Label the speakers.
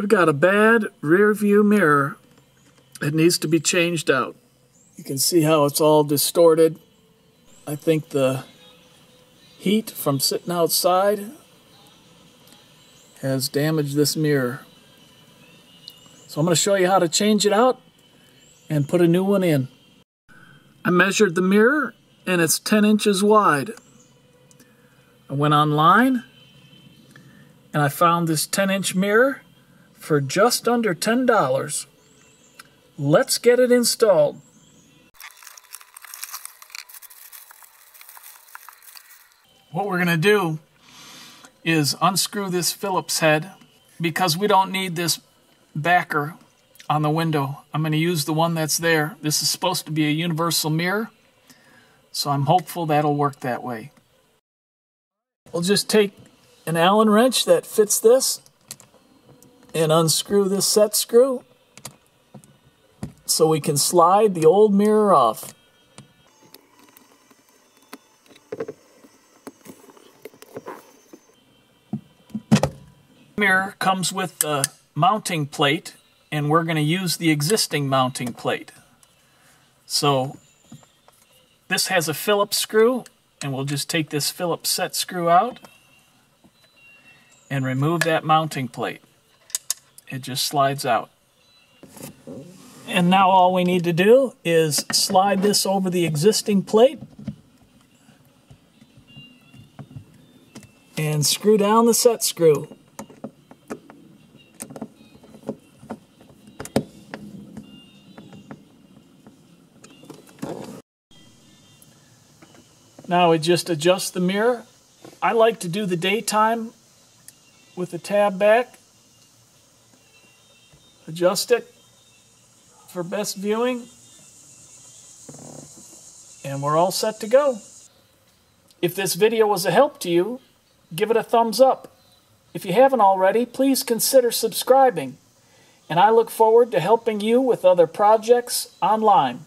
Speaker 1: I've got a bad rear view mirror. It needs to be changed out. You can see how it's all distorted. I think the heat from sitting outside has damaged this mirror. So I'm going to show you how to change it out and put a new one in. I measured the mirror and it's 10 inches wide. I went online and I found this 10-inch mirror for just under $10. Let's get it installed. What we're going to do is unscrew this Phillips head because we don't need this backer on the window. I'm going to use the one that's there. This is supposed to be a universal mirror, so I'm hopeful that'll work that way. We'll just take an Allen wrench that fits this and unscrew this set screw so we can slide the old mirror off. The mirror comes with the mounting plate, and we're going to use the existing mounting plate. So this has a Phillips screw, and we'll just take this Phillips set screw out and remove that mounting plate. It just slides out. And now all we need to do is slide this over the existing plate and screw down the set screw. Now we just adjust the mirror. I like to do the daytime with the tab back. Adjust it for best viewing. And we're all set to go. If this video was a help to you, give it a thumbs up. If you haven't already, please consider subscribing. And I look forward to helping you with other projects online.